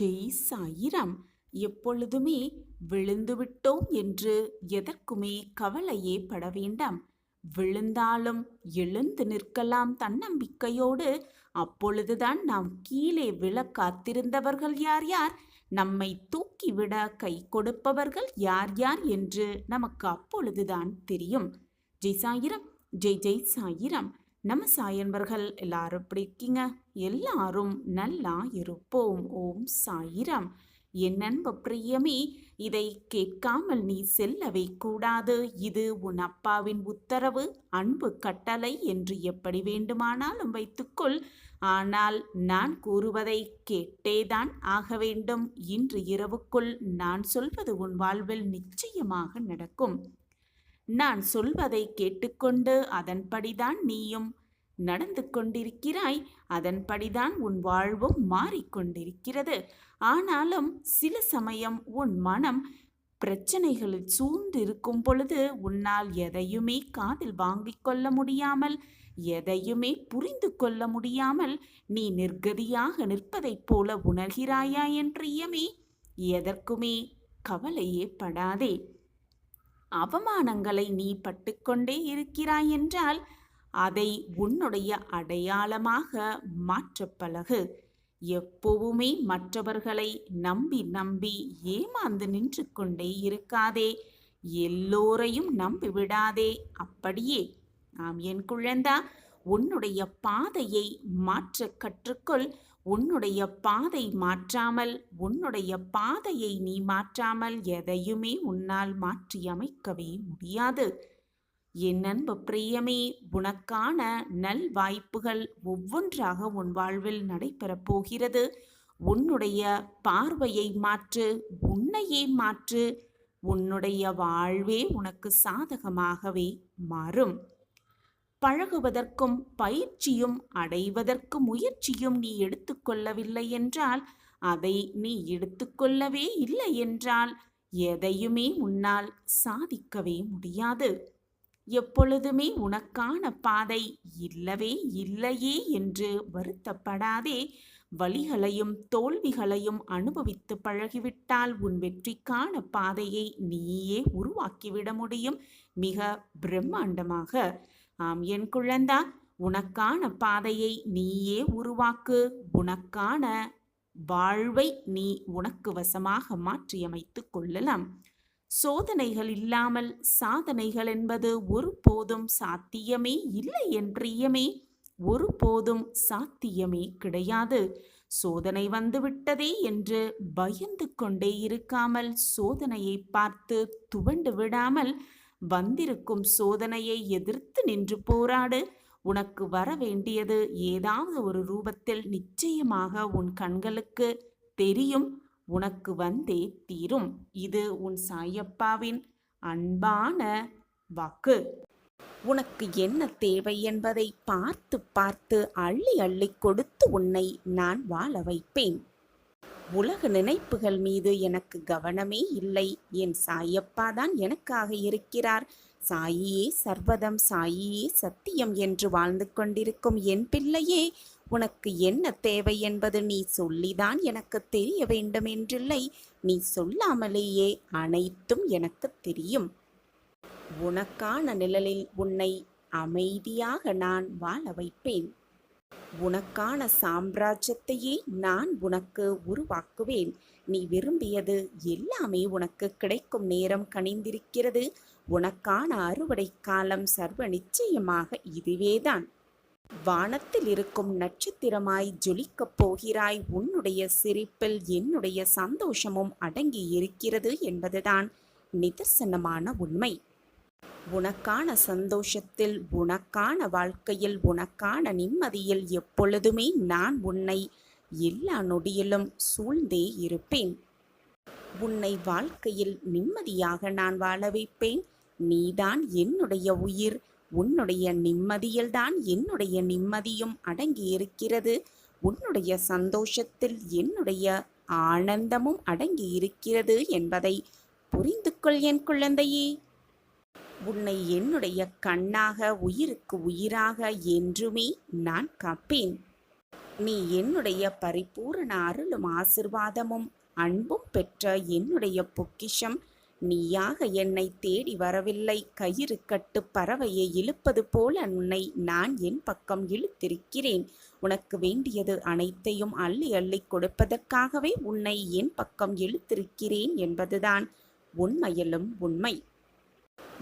ஜெய் சாயிராம். எப்பொழுதுமே விழுந்துவிட்டோம் என்று எதற்குமே கவலையே பட வேண்டாம். விழுந்தாலும் எழுந்து நிற்கலாம் தன்னம்பிக்கையோடு. அப்பொழுதுதான் நாம் கீழே விழ காத்திருந்தவர்கள் யார் யார், நம்மை தூக்கிவிட கை கொடுப்பவர்கள் யார் யார் என்று நமக்கு அப்பொழுதுதான் தெரியும். ஜெய் சாயிரம், ஜெய் ஜெய் சாயிரம். நம்ம சாயன்பர்கள் எல்லாரும் எப்படி இருக்கீங்க? எல்லாரும் நல்லா இருப்போம். ஓம் சாயிரம். என் அன்பு பிரியமே, இதை கேட்காமல் நீ செல்லவே கூடாது. இது உன் அப்பாவின் உத்தரவு, அன்பு கட்டளை என்று எப்படி வேண்டுமானாலும் வைத்துக்கொள். ஆனால் நான் கூறுவதை கேட்டேதான் ஆக வேண்டும். இன்று இரவுக்குள் நான் சொல்வது உன் வாழ்வில் நிச்சயமாக நடக்கும். நான் சொல்வதை கேட்டுக்கொண்டு அதன்படிதான் நீயும் நடந்து கொண்டிருக்கிறாய். அதன்படிதான் உன் வாழ்வும் மாறிக்கொண்டிருக்கிறது. ஆனாலும் சில சமயம் உன் மனம் பிரச்சனைகளில் சூழ்ந்து இருக்கும் பொழுது உன்னால் எதையுமே காதில் வாங்கிக் கொள்ள முடியாமல், எதையுமே புரிந்து கொள்ள முடியாமல் நீ நிர்கதியாக நிற்பதைப் போல உணர்கிறாயா என்றியமே? எதற்குமே கவலையே படாதே. அவமானங்களை நீ பட்டுக்கொண்டே இருக்கிறாய் என்றால் அதை உன்னுடைய அடையாளமாக மாற்ற பழகு. எப்பவுமே மற்றவர்களை நம்பி நம்பி ஏமாந்து நின்று கொண்டே இருக்காதே. எல்லோரையும் நம்பி விடாதே. அப்படியே நாம் என் குழந்தா, உன்னுடைய பாதையை மாற்ற கற்றுக்கொள். உன்னுடைய பாதை மாற்றாமல், உன்னுடைய பாதையை நீ மாற்றாமல் எதையுமே உன்னால் மாற்றி அமைக்கவே முடியாது. என் அன்பு பிரியமே, உனக்கான நல் வாய்ப்புகள் ஒவ்வொன்றாக உன் வாழ்வில் நடைபெறப் போகிறது. உன்னுடைய பார்வையை மாற்று, உன்னையே மாற்று. உன்னுடைய வாழ்வே உனக்கு சாதகமாகவே மாறும். பழகுவதற்கும் பயிற்சியும் அடைவதற்கு முயற்சியும் நீ எடுத்துக்கொள்ளவில்லை என்றால், அதை நீ எடுத்துக்கொள்ளவே இல்லை என்றால் எதையுமே உன்னால் சாதிக்கவே முடியாது. எப்பொழுதுமே உனக்கான பாதை இல்லவே இல்லையே என்று வருத்தப்படாதே. வலிகளையும் தோல்விகளையும் அனுபவித்து பழகிவிட்டால் உன் வெற்றிக்கான பாதையை நீயே உருவாக்கிவிட முடியும், மிக பிரம்மாண்டமாக. ஆம் என் குழந்தா, உனக்கான பாதையை நீயே உருவாக்கு. உனக்கான வாழ்வை நீ உனக்கு வசமாக மாற்றியமைத்து கொள்ளலாம். சோதனைகள் இல்லாமல் சாதனைகள் என்பது ஒருபோதும் சாத்தியமே இல்லை என்றியமே. ஒருபோதும் சாத்தியமே கிடையாது. சோதனை வந்துவிட்டதே என்று பயந்து கொண்டே இருக்காமல், சோதனையை பார்த்து துவண்டு விடாமல், வந்திருக்கும் சோதனையை எதிர்த்து நின்று போராடு. உனக்கு வர வேண்டியது ஏதாவது ஒரு ரூபத்தில் நிச்சயமாக உன் கண்களுக்கு தெரியும். உனக்கு வந்தே தீரும். இது உன் சாயப்பாவின் அன்பான வாக்கு. உனக்கு என்ன தேவை என்பதை பார்த்து பார்த்து அள்ளி அள்ளி கொடுத்து உன்னை நான் வாழ வைப்பேன். உலக நினைப்புகள் மீது எனக்கு கவனமே இல்லை. என் சாயப்பா தான் எனக்காக இருக்கிறார். சாயியே சர்வதம், சாயியே சத்தியம் என்று வாழ்ந்து கொண்டிருக்கும் என் பிள்ளையே, உனக்கு என்ன தேவை என்பது நீ சொல்லிதான் எனக்கு தெரிய வேண்டும் என்றில்லை. நீ சொல்லாமலேயே அனைத்தும் எனக்கு தெரியும். உனக்கான நிழலில் உன்னை அமைதியாக நான் வாழ வைப்பேன். உனக்கான சாம்ராஜ்யத்தையே நான் உனக்கு உருவாக்குவேன். நீ விரும்பியது எல்லாமே உனக்கு கிடைக்கும் நேரம் கனிந்திருக்கிறது. உனக்கான அறுவடை காலம் சர்வ நிச்சயமாக இதுவேதான். வானத்தில் இருக்கும் நட்சத்திரமாய் ஜொலிக்கப் போகிறாய். உன்னுடைய சிரிப்பில் என்னுடைய சந்தோஷமும் அடங்கி இருக்கிறது என்பதுதான் நிதர்சனமான உண்மை. உனக்கான சந்தோஷத்தில், உனக்கான வாழ்க்கையில், உனக்கான நிம்மதியில் எப்பொழுதுமே நான் உன்னை எல்லா நொடியிலும் சூழ்ந்தே இருப்பேன். உன்னை வாழ்க்கையில் நிம்மதியாக நான் வாழ வைப்பேன். நீதான் என்னுடைய உயிர். உன்னுடைய நிம்மதியில்தான் என்னுடைய நிம்மதியும் அடங்கி இருக்கிறது. உன்னுடைய சந்தோஷத்தில் என்னுடைய ஆனந்தமும் அடங்கி இருக்கிறது என்பதை புரிந்து கொள் என் குழந்தையே. உன்னை என்னுடைய கண்ணாக, உயிருக்கு உயிராக என்றுமே நான் காப்பேன். நீ என்னுடைய பரிபூரண அருளும் ஆசிர்வாதமும் அன்பும் பெற்ற என்னுடைய பொக்கிஷம். நீயாக என்னை தேடி வரவில்லை. கயிறு கட்டு பறவையை இழுப்பது போல உன்னை நான் என் பக்கம் இழுத்திருக்கிறேன். உனக்கு வேண்டியது அனைத்தையும் அள்ளி அள்ளி கொடுப்பதற்காகவே உன்னை என் பக்கம் இழுத்திருக்கிறேன் என்பதுதான் உண்மையிலும் உண்மை.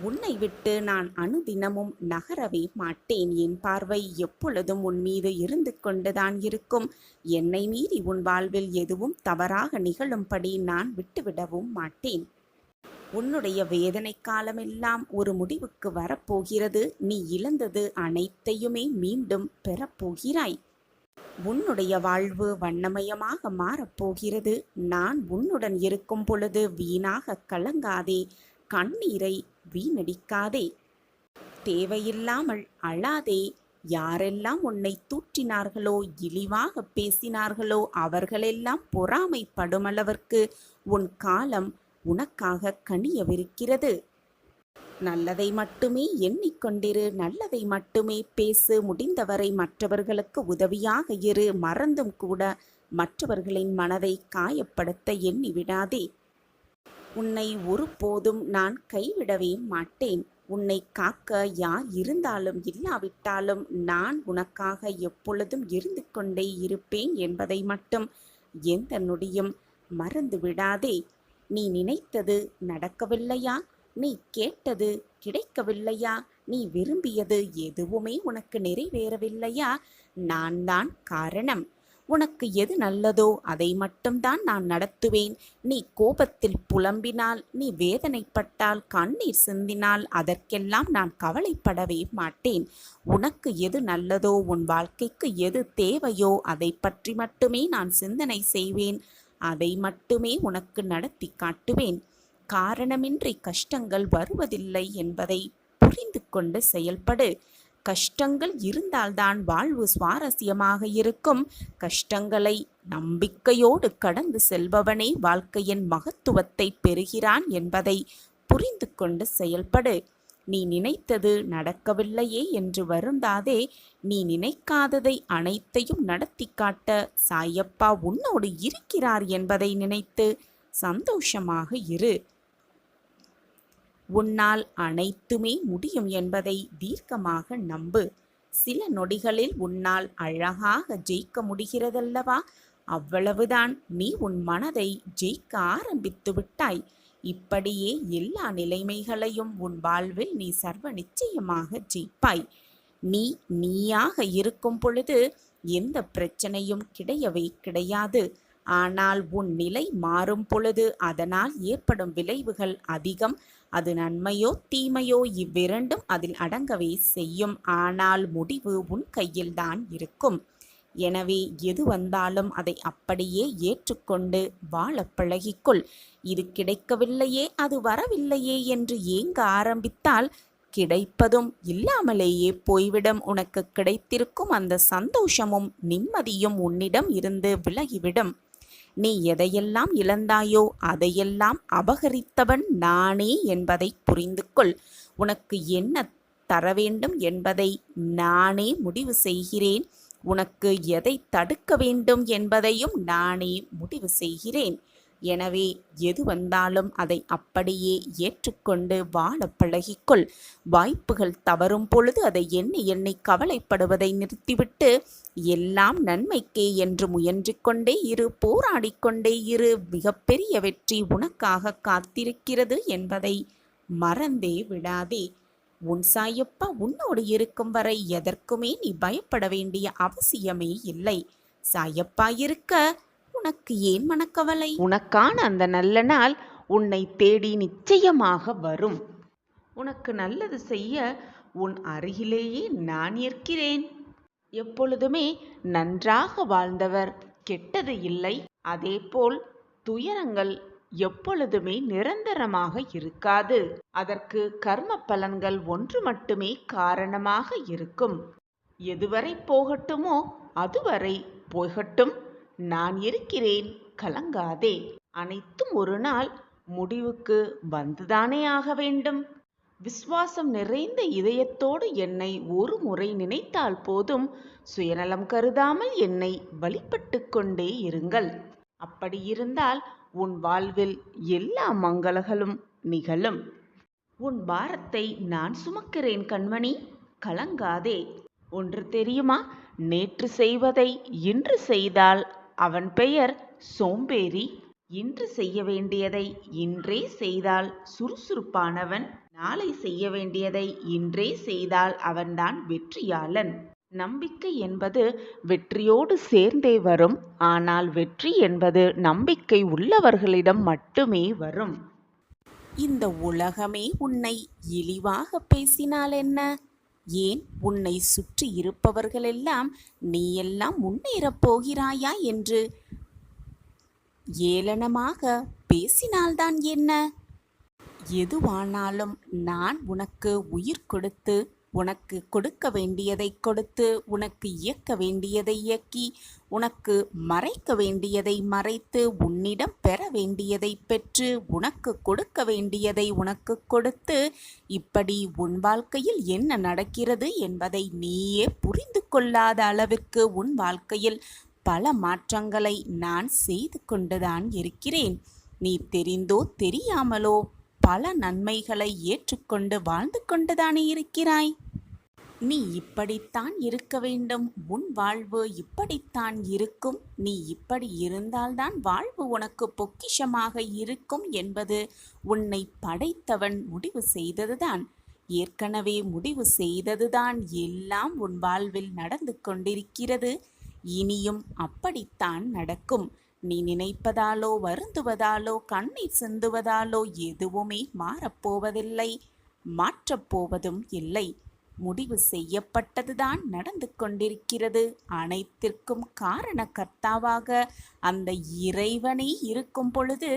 உன்னை விட்டு நான் அனுதினமும் நகரவே மாட்டேன். என் பார்வை எப்பொழுதும் உன் மீது இருந்து கொண்டுதான் இருக்கும். என்னை மீறி உன் வாழ்வில் எதுவும் தவறாக நிகழும்படி நான் விட்டுவிடவும் மாட்டேன். உன்னுடைய வேதனை காலமெல்லாம் ஒரு முடிவுக்கு வரப்போகிறது. நீ இழந்தது அனைத்தையுமே மீண்டும் பெறப்போகிறாய். உன்னுடைய வாழ்வு வண்ணமயமாக மாறப்போகிறது. நான் உன்னுடன் இருக்கும் பொழுது வீணாக கலங்காதே. கண்ணீரை வீணடிக்காதே. தேவையில்லாமல் அழாதே. யாரெல்லாம் உன்னை தூற்றினார்களோ, இழிவாக பேசினார்களோ, அவர்களெல்லாம் பொறாமைப்படுமளவிற்கு உன் காலம் உனக்காக கனியவிருக்கிறது. நல்லதை மட்டுமே எண்ணிக்கொண்டிரு. நல்லதை மட்டுமே பேசு. முடிந்தவரை மற்றவர்களுக்கு உதவியாக இரு. மறந்தும் கூட மற்றவர்களின் மனதை காயப்படுத்த எண்ணிவிடாதே. உன்னை ஒருபோதும் நான் கைவிடவே மாட்டேன். உன்னை காக்க யார் இருந்தாலும் இல்லாவிட்டாலும் நான் உனக்காக எப்பொழுதும் இருந்து கொண்டே இருப்பேன் என்பதை மட்டும் எந்த நொடியும் மறந்து விடாதே. நீ நினைத்தது நடக்கவில்லையா? நீ கேட்டது கிடைக்கவில்லையா? நீ விரும்பியது எதுவுமே உனக்கு நிறைவேறவில்லையா? நான் தான் காரணம். உனக்கு எது நல்லதோ அதை மட்டும்தான் நான் நடத்துவேன். நீ கோபத்தில் புலம்பினால், நீ வேதனைப்பட்டால், கண்ணீர் சிந்தினால் அதற்கெல்லாம் நான் கவலைப்படவே மாட்டேன். உனக்கு எது நல்லதோ, உன் வாழ்க்கைக்கு எது தேவையோ அதை பற்றி மட்டுமே நான் சிந்தனை செய்வேன். அதை மட்டுமே உனக்கு நடத்தி காட்டுவேன். காரணமின்றி கஷ்டங்கள் வருவதில்லை என்பதை புரிந்து கொண்டு செயல்படு. கஷ்டங்கள் இருந்தால்தான் வாழ்வு சுவாரஸ்யமாக இருக்கும். கஷ்டங்களை நம்பிக்கையோடு கடந்து செல்பவனே வாழ்க்கையின் மகத்துவத்தை பெறுகிறான் என்பதை புரிந்து கொண்டு செயல்படு. நீ நினைத்தது நடக்கவில்லையே என்று வருந்தாதே. நீ நினைக்காததை அனைத்தையும் நடத்தி காட்ட சாயப்பா உன்னோடு இருக்கிறார் என்பதை நினைத்து சந்தோஷமாக இரு. உன்னால் அனைத்துமே முடியும் என்பதை தீர்க்கமாக நம்பு. சில நொடிகளில் உன்னால் அழகாக ஜெயிக்க முடிகிறதல்லவா? அவ்வளவுதான். நீ உன் மனதை ஜெயிக்க ஆரம்பித்து விட்டாய். இப்படியே எல்லா நிலைமைகளையும் உன் வாழ்வில் நீ சர்வ நிச்சயமாக ஜெயிப்பாய். நீ நீயாக இருக்கும் பொழுது எந்த பிரச்சனையும் கிடையவே கிடையாது. ஆனால் உன் நிலை மாறும் பொழுது அதனால் ஏற்படும் விளைவுகள் அதிகம். அது நன்மையோ தீமையோ இவ்விரண்டும் அதில் அடங்கவே செய்யும். ஆனால் முடிவு உன் கையில்தான் இருக்கும். எனவே எது வந்தாலும் அதை அப்படியே ஏற்றுக்கொண்டு வாழ பழகிக்கொள். இது கிடைக்கவில்லையே, அது வரவில்லையே என்று ஏங்க ஆரம்பித்தால் கிடைப்பதும் இல்லாமலேயே போய்விடும். உனக்கு கிடைத்திருக்கும் அந்த சந்தோஷமும் நிம்மதியும் உன்னிடம் இருந்து விலகிவிடும். நீ எதையெல்லாம் இழந்தாயோ அதையெல்லாம் அபகரித்தவன் நானே என்பதை புரிந்து கொள். உனக்கு என்ன தர வேண்டும் என்பதை நானே முடிவு செய்கிறேன். உனக்கு எதை தடுக்க வேண்டும் என்பதையும் நானே முடிவு செய்கிறேன். எனவே எது வந்தாலும் அதை அப்படியே ஏற்றுக்கொண்டு வாழ பழகிக்கொள். வாய்ப்புகள் தவறும் பொழுது அதை எண்ணி எண்ணி கவலைப்படுவதை நிறுத்திவிட்டு எல்லாம் நன்மைக்கே என்று முயன்று கொண்டே இரு. போராடிக்கொண்டே இரு. மிகப்பெரிய வெற்றி உனக்காக காத்திருக்கிறது என்பதை மறந்தே விடாதே. உன் சாயப்பா உன்னோடு இருக்கும் வரை எதற்குமே நீ பயப்பட வேண்டிய அவசியமே இல்லை. சாயப்பா இருக்க உனக்கு ஏன் மனக்கவலை? உனக்கான அந்த நல்ல நாள் உன்னை தேடி நிச்சயமாக வரும். உனக்கு நல்லது செய்ய உன் அருகிலேயே நான் இருக்கிறேன். எப்பொழுதுமே நன்றாக வாழ்ந்தவர் கெட்டது இல்லை. அதேபோல் துயரங்கள் எப்பொழுதுமே நிரந்தரமாக இருக்காது. அதற்கு கர்ம பலன்கள் ஒன்று மட்டுமே காரணமாக இருக்கும். எதுவரை போகட்டுமோ அதுவரை போகட்டும். நான் இருக்கிறேன், கலங்காதே. அனைத்தும் ஒரு நாள் முடிவுக்கு வந்துதானே ஆக வேண்டும். விசுவாசம் நிறைந்த இதயத்தோடு என்னை ஒரு முறை நினைத்தால் போதும். சுயநலம் கருதாமல் என்னை வழிபட்டு கொண்டே இருங்கள். அப்படியிருந்தால் உன் வாழ்வில் எல்லா மங்களங்களும் நிகழும். உன் பாரத்தை நான் சுமக்கிறேன் கண்மணி, கலங்காதே. ஒன்று தெரியுமா? நேற்று செய்வதை இன்று செய்தால் அவன் பெயர் சோம்பேறி. இன்று செய்ய வேண்டியதை இன்றே செய்தால் சுறுசுறுப்பானவன். நாளை செய்ய வேண்டியதை இன்றே செய்தால் அவன்தான் வெற்றியாளன். நம்பிக்கை என்பது வெற்றியோடு சேர்ந்தே வரும். ஆனால் வெற்றி என்பது நம்பிக்கை உள்ளவர்களிடம் மட்டுமே வரும். இந்த உலகமே உன்னை இழிவாக பேசினால் என்ன? ஏன் உன்னை சுற்றி இருப்பவர்களெல்லாம் நீ எல்லாம் முன்னேறப் போகிறாயா என்று ஏளனமாக பேசினால்தான் என்ன? எதுவானாலும் நான் உனக்கு உயிர் கொடுத்து, உனக்கு கொடுக்க வேண்டியதை கொடுத்து, உனக்கு இயக்க வேண்டியதை இயக்கி, உனக்கு மறைக்க வேண்டியதை மறைத்து, உன்னிடம் பெற வேண்டியதை பெற்று, உனக்கு கொடுக்க வேண்டியதை உனக்கு கொடுத்து, இப்படி உன் வாழ்க்கையில் என்ன நடக்கிறது என்பதை நீயே புரிந்து கொள்ளாத அளவிற்கு உன் வாழ்க்கையில் பல மாற்றங்களை நான் செய்து கொண்டுதான் இருக்கிறேன். நீ தெரிந்தோ தெரியாமலோ பல நன்மைகளை ஏற்றுக்கொண்டு வாழ்ந்து கொண்டுதானே இருக்கிறாய். நீ இப்படித்தான் இருக்க வேண்டும், உன் வாழ்வு இப்படித்தான் இருக்கும், நீ இப்படி இருந்தால்தான் வாழ்வு உனக்கு பொக்கிஷமாக இருக்கும் என்பது உன்னை படைத்தவன் முடிவு செய்ததுதான். ஏற்கனவே முடிவு செய்ததுதான் எல்லாம் உன் வாழ்வில் நடந்து கொண்டிருக்கிறது. இனியும் அப்படித்தான் நடக்கும். நீ நினைப்பதாலோ வருந்துவதாலோ கண்ணீர் சிந்துவதாலோ எதுவுமே மாறப்போவதில்லை, மாற்றப்போவதும் இல்லை. முடிவு செய்யப்பட்டதுதான் நடந்து கொண்டிருக்கிறது. அனைத்திற்கும் காரணகர்த்தாவாக அந்த இறைவனே இருக்கும் பொழுது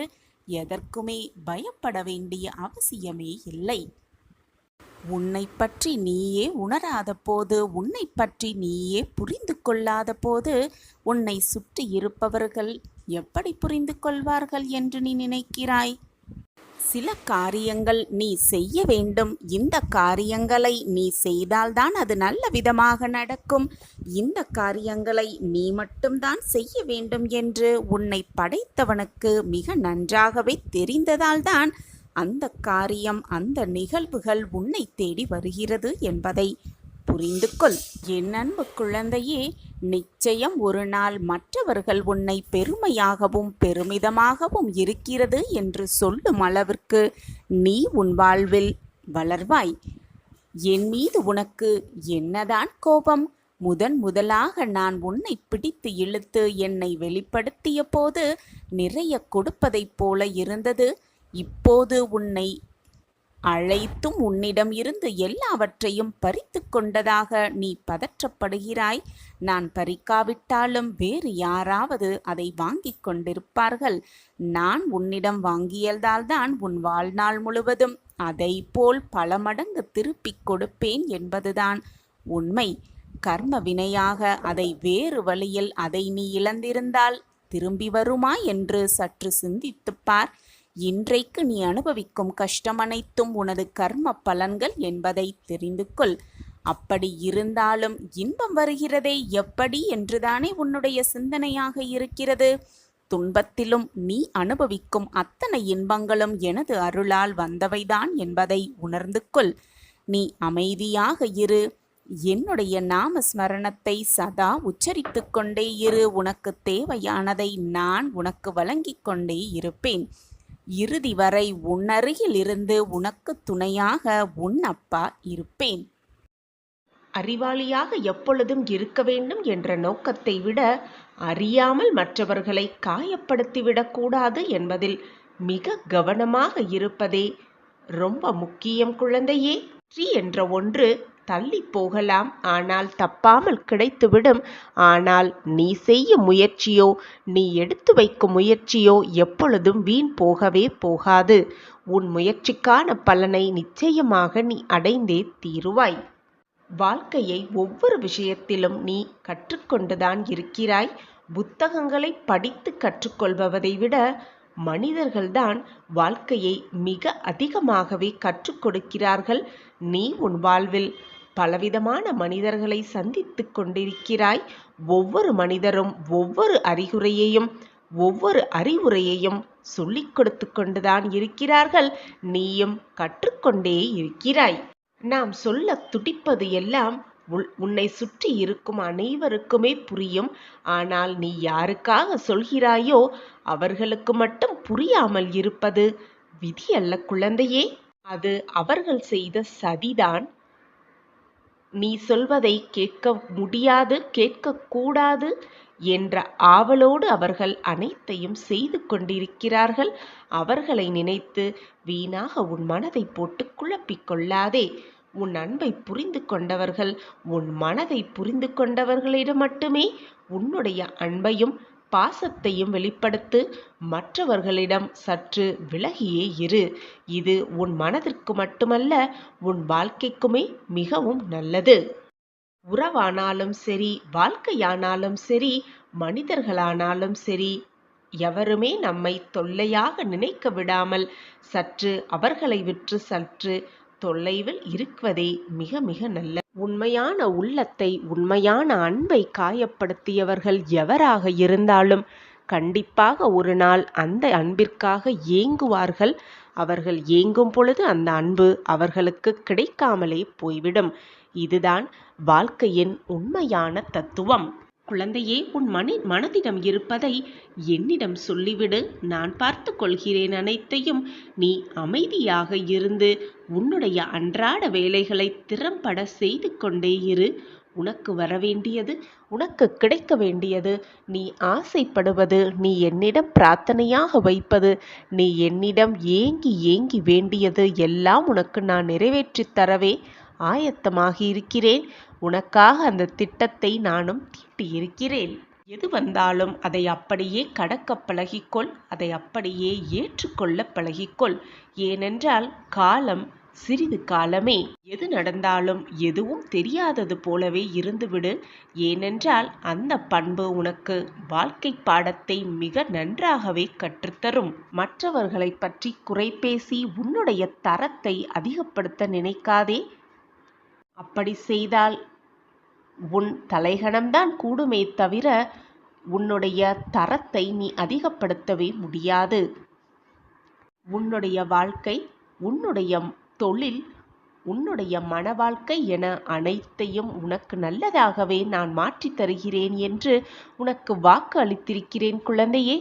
எதற்குமே பயப்பட வேண்டிய அவசியமே இல்லை. உன்னை பற்றி நீயே உணராத போது, உன்னை பற்றி நீயே புரிந்து கொள்ளாத போது, உன்னை சுற்றி இருப்பவர்கள் எப்படி புரிந்து கொள்வார்கள் என்று நீ நினைக்கிறாய்? சில காரியங்கள் நீ செய்ய வேண்டும். இந்த காரியங்களை நீ செய்தால்தான் அது நல்ல விதமாக நடக்கும். இந்த காரியங்களை நீ மட்டும்தான் செய்ய வேண்டும் என்று உன்னை படைத்தவனுக்கு மிக நன்றாகவே தெரிந்ததால்தான் அந்த காரியம், அந்த நிகழ்வுகள் உன்னை தேடி வருகிறது என்பதை புரிந்து கொள். என் அன்பு குழந்தையே, நிச்சயம் ஒரு நாள் மற்றவர்கள் உன்னை பெருமையாகவும் பெருமிதமாகவும் இருக்கிறது என்று சொல்லும் அளவிற்கு நீ உன் வாழ்வில் வளர்வாய். என் மீது உனக்கு என்னதான் கோபம்? முதலாக நான் உன்னை பிடித்து இழுத்து என்னை வெளிப்படுத்திய போது நிறைய கொடுப்பதைப் போல இருந்தது. இப்போது உன்னை அழைத்தும் உன்னிடம் இருந்து எல்லாவற்றையும் பறித்து கொண்டதாக நீ பதற்றப்படுகிறாய். நான் பறிக்காவிட்டாலும் வேறு யாராவது அதை வாங்கி கொண்டிருப்பார்கள். நான் உன்னிடம் வாங்கியதால்தான் உன் வாழ்நாள் முழுவதும் அதை போல் பல மடங்கு திருப்பிக் கொடுப்பேன் என்பதுதான் உண்மை. கர்ம வினையாக அதை வேறு வழியில் அதை நீ இழந்திருந்தால் திரும்பி வருமா என்று சற்று சிந்தித்துப்பார். இன்றைக்கு நீ அனுபவிக்கும் கஷ்டம் அனைத்தும் உனது கர்ம பலன்கள் என்பதை தெரிந்து கொள். அப்படி இருந்தாலும் இன்பம் வருகிறதே எப்படி என்றுதானே உன்னுடைய சிந்தனையாக இருக்கிறது. துன்பத்திலும் நீ அனுபவிக்கும் அத்தனை இன்பங்களும் எனது அருளால் வந்தவைதான் என்பதை உணர்ந்து கொள். நீ அமைதியாக இரு. என்னுடைய நாம ஸ்மரணத்தை சதா உச்சரித்து கொண்டே இரு. உனக்கு தேவையானதை நான் உனக்கு வழங்கிக் கொண்டே இருப்பேன். இறுதி வரை உன்னருகில் இருந்து உனக்கு துணையாக உன் அப்பா இருப்பேன். அறிவாளியாக எப்பொழுதும் இருக்க வேண்டும் என்ற நோக்கத்தை விட அறியாமல் மற்றவர்களை காயப்படுத்திவிடக்கூடாது என்பதில் மிக கவனமாக இருப்பதே ரொம்ப முக்கியம் குழந்தையே. வெற்றி என்ற ஒன்று தள்ளி போகலாம், ஆனால் தப்பாமல் கிடைத்துவிடும். ஆனால் நீ செய்யும் முயற்சியோ, நீ எடுத்து வைக்கும் முயற்சியோ எப்பொழுதும் வீண் போகவே போகாது. உன் முயற்சிக்கான பலனை நிச்சயமாக நீ அடைந்தே தீருவாய். வாழ்க்கையை ஒவ்வொரு விஷயத்திலும் நீ கற்றுக்கொண்டுதான் இருக்கிறாய். புத்தகங்களை படித்து கற்றுக்கொள்பவதை விட மனிதர்கள்தான் வாழ்க்கையை மிக அதிகமாகவே கற்றுக் கொடுக்கிறார்கள். நீ உன் வாழ்வில் பலவிதமான மனிதர்களை சந்தித்துக் கொண்டிருக்கிறாய். ஒவ்வொரு மனிதரும் ஒவ்வொரு அறிவுரையையும் சொல்லிக் கொடுத்து கொண்டுதான் இருக்கிறார்கள். நீயும் கற்றுக்கொண்டே இருக்கிறாய். நாம் சொல்ல துடிப்பது எல்லாம் உன்னை சுற்றி இருக்கும் அனைவருக்குமே புரியும். ஆனால் நீ யாருக்காக சொல்கிறாயோ அவர்களுக்கு மட்டும் புரியாமல் இருப்பது விதி அல்ல குழந்தையே. அது அவர்கள் செய்த சதிதான். நீ சொல்வதை கேட்க முடியாது, கேட்கக்கூடாது என்ற ஆவலோடு அவர்கள் அனைத்தையும் செய்து கொண்டிருக்கிறார்கள். அவர்களை நினைத்து வீணாக உன் மனதை போட்டு குழப்பிக் கொள்ளாதே. உன் அன்பை புரிந்து கொண்டவர்கள், உன் மனதை புரிந்து கொண்டவர்களிடம் மட்டுமே உன்னுடைய அன்பையும் பாசத்தையும் வெளிப்படுத்து. மற்றவர்களிடம் சற்று விலகியே இரு. இது உன் மனதிற்கு மட்டுமல்ல, உன் வாழ்க்கைக்குமே மிகவும் நல்லது. உறவானாலும் சரி, வாழ்க்கையானாலும் சரி, மனிதர்களானாலும் சரி, எவருமே நம்மை தொல்லையாக நினைக்க விடாமல் சற்று அவர்களை விற்று சற்று தொலைவில் இருக்குவதே மிக மிக நல்ல. உண்மையான உள்ளத்தை, உண்மையான அன்பை காயப்படுத்தியவர்கள் எவராக இருந்தாலும் கண்டிப்பாக ஒரு நாள் அந்த அன்பிற்காக ஏங்குவார்கள். அவர்கள் ஏங்கும் பொழுது அந்த அன்பு அவர்களுக்கு கிடைக்காமலே போய்விடும். இதுதான் வாழ்க்கையின் உண்மையான தத்துவம். குழந்தையே, உன் மனதிடம் இருப்பதை என்னிடம் சொல்லிவிடு. நான் பார்த்து கொள்கிறேன் அனைத்தையும். நீ அமைதியாக இருந்து உன்னுடைய அன்றாட வேலைகளை திறம்பட செய்து கொண்டே இரு. உனக்கு வரவேண்டியது, உனக்கு கிடைக்க வேண்டியது, நீ ஆசைப்படுவது, நீ என்னிடம் பிரார்த்தனையாக வைப்பது, நீ என்னிடம் ஏங்கி ஏங்கி வேண்டியது எல்லாம் உனக்கு நான் நிறைவேற்றித் தரவே ஆயத்தமாகி இருக்கிறேன். உனக்காக அந்த திட்டத்தை நானும் தீட்டியிருக்கிறேன். எது வந்தாலும் அதை அப்படியே கடக்க பழகிக்கொள். அதை அப்படியே ஏற்றுக்கொள்ள பழகிக்கொள். ஏனென்றால் காலம் சிறிது காலமே. எது நடந்தாலும் எதுவும் தெரியாதது போலவே இருந்துவிடு. ஏனென்றால் அந்த பண்பு உனக்கு வாழ்க்கை பாடத்தை மிக நன்றாகவே கற்றுத்தரும். மற்றவர்களை பற்றி குறை பேசி உன்னுடைய தரத்தை அதிகப்படுத்த நினைக்காதே. அப்படி செய்தால் உன் தலைகணம்தான் கூடுமே தவிர உன்னுடைய தரத்தை நீ அதிகப்படுத்தவே முடியாது. உன்னுடைய வாழ்க்கை, உன்னுடைய தொழில், உன்னுடைய மன வாழ்க்கை என அனைத்தையும் உனக்கு நல்லதாகவே நான் மாற்றித் தருகிறேன் என்று உனக்கு வாக்கு அளித்திருக்கிறேன் குழந்தையே.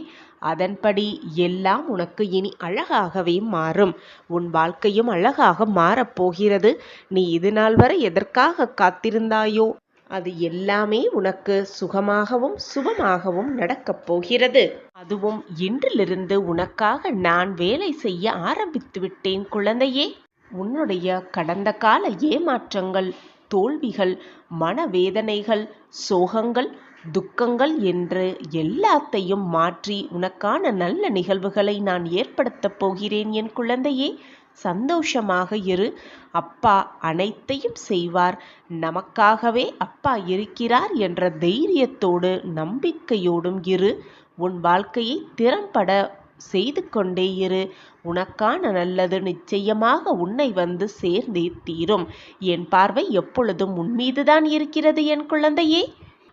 அதன்படி எல்லாம் உனக்கு இனி அழகாகவே மாறும். உன் வாழ்க்கையும் அழகாக மாறப்போகிறது. நீ இது நாள் வரை எதற்காக காத்திருந்தாயோ அது எல்லாமே உனக்கு சுகமாகவும் சுபமாகவும் நடக்கப் போகிறது. அதுவும் இன்றிலிருந்து உனக்காக நான் வேலை செய்ய ஆரம்பித்து விட்டேன் குழந்தையே. உன்னுடைய கடந்த கால ஏமாற்றங்கள், தோல்விகள், மனவேதனைகள், சோகங்கள், துக்கங்கள் என்று எல்லாத்தையும் மாற்றி உனக்கான நல்ல நிகழ்வுகளை நான் ஏற்படுத்தப் போகிறேன் என் குழந்தையே. சந்தோஷமாக இரு. அப்பா அனைத்தையும் செய்வார். நமக்காகவே அப்பா இருக்கிறார் என்ற தைரியத்தோடு நம்பிக்கையோடும் இரு. உன் வாழ்க்கையை திறம்பட செய்து கொண்டே இரு. உனக்கான நல்லது நிச்சயமாக உன்னை வந்து சேர்ந்தே தீரும். என் பார்வை எப்பொழுதும் உன் மீதுதான் இருக்கிறது என் குழந்தையே.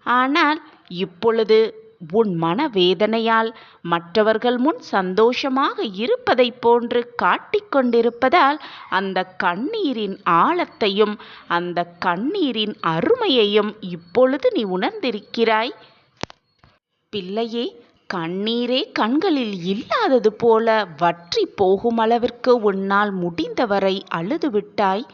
ஆனால் இப்பொழுது உன் மனவேதனையால் மற்றவர்கள் முன் சந்தோஷமாக இருப்பதைப் போன்று காட்டிக்கொண்டிருப்பதால் அந்த கண்ணீரின் ஆழத்தையும் அந்த கண்ணீரின் அருமையையும் இப்பொழுது நீ உணர்ந்திருக்கிறாய். பிள்ளையே, கண்ணீரே கண்களில் இல்லாதது போல வற்றி போகும் அளவிற்கு உன்னால் முடிந்தவரை அழுதுவிட்டாய்.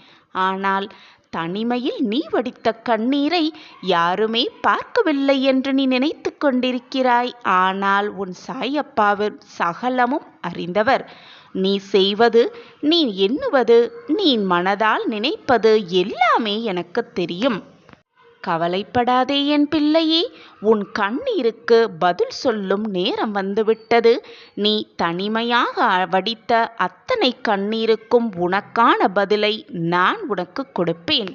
ஆனால் தனிமையில் நீ வடித்த கண்ணீரை யாருமே பார்க்கவில்லை என்று நீ நினைத்து கொண்டிருக்கிறாய். ஆனால் உன் சாயப்பாவின் சகலமும் அறிந்தவர். நீ செய்வது, நீ எண்ணுவது, நீ மனதால் நினைப்பது எல்லாமே எனக்கு தெரியும். கவலைப்படாதே என் பிள்ளையே. உன் கண்ணீருக்கு பதில் சொல்லும் நேரம் வந்துவிட்டது. நீ தனிமையாக வடித்த அத்தனை கண்ணீருக்கும் உனக்கான பதிலை நான் உனக்கு கொடுப்பேன்.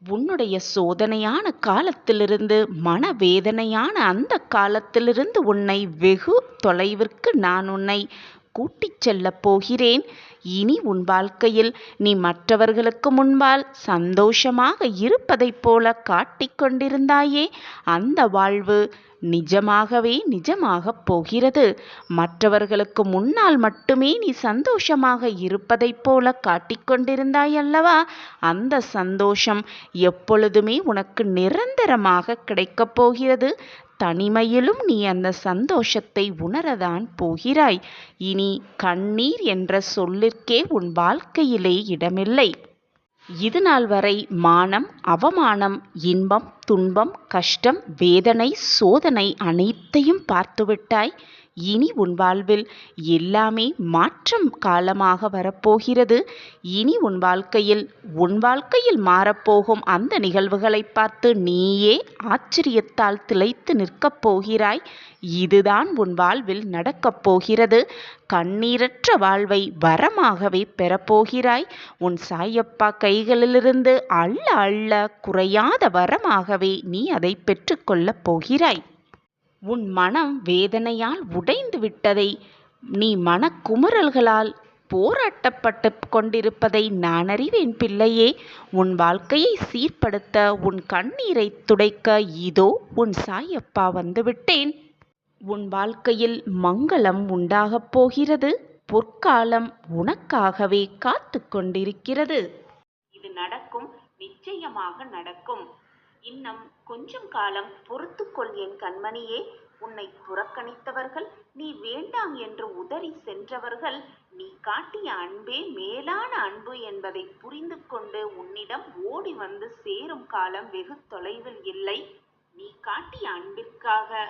உன்னுடைய சோதனையான காலத்திலிருந்து, மனவேதனையான அந்த காலத்திலிருந்து உன்னை வெகு தொலைவிற்கு நான் உன்னை கூட்டிச் செல்லப் போகிறேன். இனி உன் வாழ்க்கையில் நீ மற்றவர்களுக்கு முன்பால் சந்தோஷமாக இருப்பதைப் போல காட்டிக் கொண்டிருந்தாயே, அந்த வாழ்வு நிஜமாகவே நிஜமாகப் போகிறது. மற்றவர்களுக்கு முன்னால் மட்டுமே நீ சந்தோஷமாக இருப்பதைப் போல காட்டிக்கொண்டிருந்தாய் அல்லவா? அந்த சந்தோஷம் எப்பொழுதுமே உனக்கு நிரந்தரமாக கிடைக்கப் போகிறது. தனிமையிலும் நீ அந்த சந்தோஷத்தை உணரதான் போகிறாய். இனி கண்ணீர் என்ற சொல்லிற்கே உன் வாழ்க்கையிலே இடமில்லை. இதுநாள் வரை மானம், அவமானம், இன்பம், துன்பம், கஷ்டம், வேதனை, சோதனை அனைத்தையும் பார்த்துவிட்டாய். இனி உன் வாழ்வில் எல்லாமே மாற்றம் காலமாக வரப்போகிறது. இனி உன் வாழ்க்கையில் மாறப்போகும் அந்த நிகழ்வுகளை பார்த்து நீயே ஆச்சரியத்தால் திளைத்து நிற்கப் போகிறாய். இதுதான் உன் வாழ்வில் நடக்கப் போகிறது. கண்ணீரற்ற வாழ்வை வரமாகவே பெறப்போகிறாய். உன் சாயப்பா கைகளிலிருந்து அள்ள அள்ள குறையாத வரமாகவே நீ அதை பெற்றுக்கொள்ளப் போகிறாய். உன் மனம் வேதனையால் உடைந்து விட்டதை, நீ மனக்குமுறல்களால் போராட்டப்பட்டு கொண்டிருப்பதை நான் அறிவேன் பிள்ளையே. உன் வாழ்க்கையை சீர்படுத்த, உன் கண்ணீரை துடைக்க இதோ உன் சாயப்பா வந்துவிட்டேன். உன் வாழ்க்கையில் மங்களம் உண்டாகப் போகிறது. பொற்காலம் உனக்காகவே காத்து கொண்டிருக்கிறது. இது நடக்கும், நிச்சயமாக நடக்கும். இன்னும் கொஞ்சம் காலம் பொறுத்துக்கொள் என் கண்மணியே. உன்னை புறக்கணித்தவர்கள், நீ வேண்டாம் என்று உதறி சென்றவர்கள், நீ காட்டிய அன்பே மேலான அன்பு என்பதை புரிந்து கொண்டு உன்னிடம் ஓடி வந்து சேரும் காலம் வெகு தொலைவில் இல்லை. நீ காட்டிய அன்பிற்காக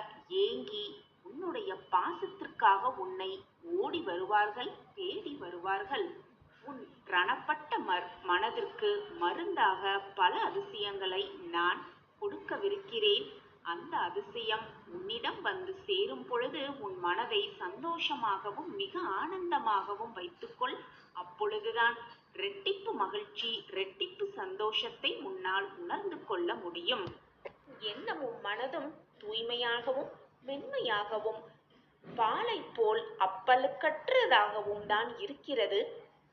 ஏங்கி, உன்னுடைய பாசத்திற்காக உன்னை ஓடி வருவார்கள், தேடி வருவார்கள். உன் ரணப்பட்ட மனதிற்கு மருந்தாக பல அதிசயங்களை நான் கொடுக்கவிருக்கிறேன். அந்த அதிசயம் உன்னிடம் வந்து சேரும் பொழுது உன் மனதை சந்தோஷமாகவும் மிக ஆனந்தமாகவும் வைத்துக்கொள். அப்பொழுதுதான் இரட்டிப்பு மகிழ்ச்சி, இரட்டிப்பு சந்தோஷத்தை உன்னால் உணர்ந்து கொள்ள முடியும். எண்ணமும் மனதும் தூய்மையாகவும் மென்மையாகவும் பாலை போல் அப்பலுக்கற்றதாகவும் தான் இருக்கிறது.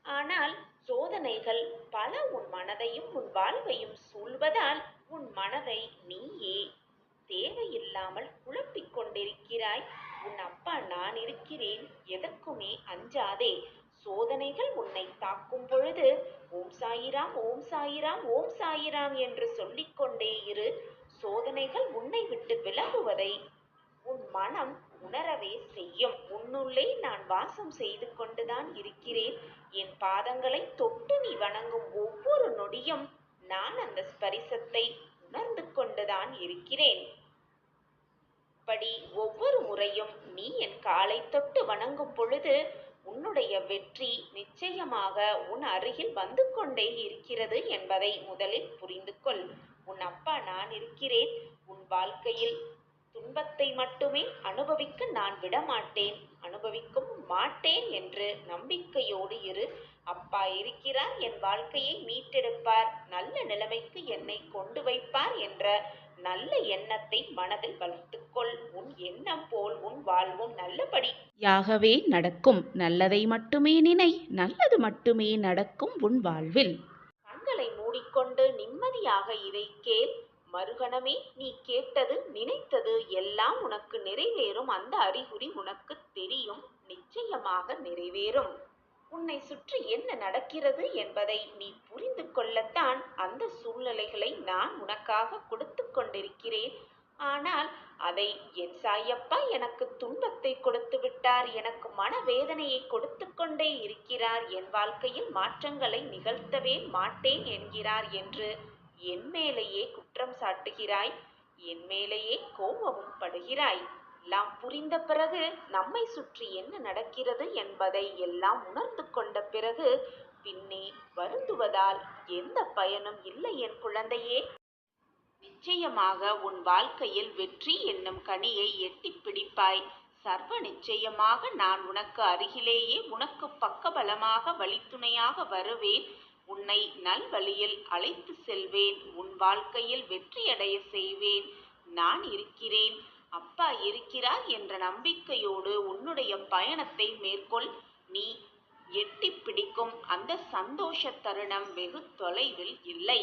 ஆனால் சோதனைகள் பல உன் மனதையும் உன் வாழ்வையும் சூழ்வதால் உன் மனதை நீயே தேவையில்லாமல் குழப்பிக் கொண்டிருக்கிறாய். உன் அப்பா நான் இருக்கிறேன், எதற்குமே அஞ்சாதே. சோதனைகள் உன்னை தாக்கும் பொழுது ஓம் சாயிராம், ஓம் சாயிராம், ஓம் சாயிராம் என்று சொல்லிக்கொண்டே இரு. சோதனைகள் உன்னை விட்டு விலகுவதை உன் மனம் உணரவே செய்யும். உன்னுள்ளே நான் வாசம் செய்து கொண்டுதான் இருக்கிறேன். என் பாதங்களை தொட்டு நீ வணங்கும் ஒவ்வொரு நொடியும் நான் அந்த ஸ்பரிசத்தை உணர்ந்து கொண்டுதான் இருக்கிறேன். படி ஒவ்வொரு முறையும் நீ என் காலை தொட்டு வணங்கும் பொழுது உன்னுடைய வெற்றி நிச்சயமாக உன் அருகில் வந்து கொண்டே இருக்கிறது என்பதை முதலில் புரிந்து கொள். உன் அப்பா நான் இருக்கிறேன். உன் வாழ்க்கையில் துன்பத்தை மட்டுமே அனுபவிக்க நான் விடமாட்டேன், அனுபவிக்கவும் மாட்டேன் என்று நம்பிக்கையோடு இரு. அப்பா இருக்கிறார், என் வாழ்க்கையை மீட்டெடுப்பார், நல்ல நிலைமைக்கு என்னை கொண்டு வைப்பார் என்ற நல்ல எண்ணத்தை மனதில் வளர்த்துக்கொள். உன் எண்ணம் போல் உன் வாழ்வும் நல்லபடியாகவே நடக்கும். நல்லதை மட்டுமே நினை, நல்லது மட்டுமே நடக்கும் உன் வாழ்வில். கண்களை மூடிக்கொண்டு நிம்மதியாக இதை கேள். மறுகணமே நீ கேட்டது, நினைத்தது எல்லாம் உனக்கு நிறைவேறும். அந்த அறிகுறி உனக்கு தெரியும், நிச்சயமாக நிறைவேறும். உன்னை சுற்றி என்ன நடக்கிறது என்பதை நீ புரிந்து கொள்ளத்தான் அந்த சூழ்நிலைகளை நான் உனக்காக கொடுத்து கொண்டிருக்கிறேன். ஆனால் அதை என் சாயப்பா எனக்கு துன்பத்தை கொடுத்து விட்டார், எனக்கு மனவேதனையை கொடுத்து கொண்டே இருக்கிறார், என் வாழ்க்கையில் மாற்றங்களை நிகழ்த்தவே மாட்டேன் என்கிறார் என்று என் மேலேயே குற்றம் சாட்டுகிறாய், என் மேலேயே கோபமும் படுகிறாய். எல்லாம் புரிந்த பிறகு, நம்மை சுற்றி என்ன நடக்கிறது என்பதை எல்லாம் உணர்ந்து கொண்ட பிறகு பின்னே வருந்துவதால் எந்த பயனும் இல்லை என் குழந்தையே. நிச்சயமாக உன் வாழ்க்கையில் வெற்றி என்னும் கனியை எட்டி பிடிப்பாய். சர்வ நிச்சயமாக நான் உனக்கு அருகிலேயே உனக்கு பக்கபலமாக வழித்துணையாக வருவேன். உன்னை நல்வழியில் அழைத்து செல்வேன். உன் வாழ்க்கையில் வெற்றியடைய செய்வேன். நான் இருக்கிறேன், அப்பா இருக்கிறார் என்ற நம்பிக்கையோடு உன்னுடைய பயணத்தை மேற்கொள். நீ எட்டிப் பிடிக்கும் அந்த சந்தோஷ தருணம் வெகு தொலைவில் இல்லை.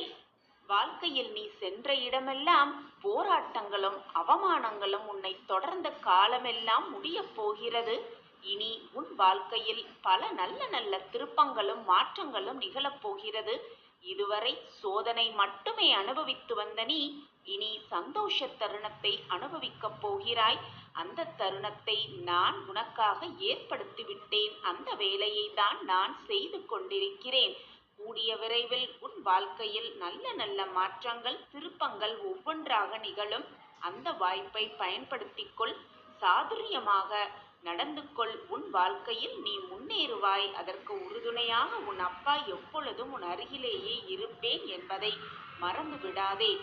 வாழ்க்கையில் நீ சென்ற இடமெல்லாம் போராட்டங்களும் அவமானங்களும் உன்னை தொடர்ந்த காலமெல்லாம் முடியப் போகிறது. இனி உன் வாழ்க்கையில் பல நல்ல நல்ல திருப்பங்களும் மாற்றங்களும் நிகழப் போகிறது. இதுவரை சோதனை மட்டுமே அனுபவித்து வந்த நீ இனி சந்தோஷ தருணத்தை அனுபவிக்கப் போகிறாய். அந்த தருணத்தை நான் உனக்காக ஏற்படுத்திவிட்டேன். அந்த வேலையை தான் நான் செய்து கொண்டிருக்கிறேன். கூடிய விரைவில் உன் வாழ்க்கையில் நல்ல நல்ல மாற்றங்கள் திருப்பங்கள் ஒவ்வொன்றாக நிகழும். அந்த வாய்ப்பை பயன்படுத்திக்கொள். சாதுரியமாக நடந்து கொள். உன் வாழ்க்கையில் நீ முன்னேறுவாய். அதற்கு உறுதுணையாக உன் அப்பா எப்பொழுதும் உன் அருகிலேயே இருப்பேன் என்பதை மறந்து விடாதே.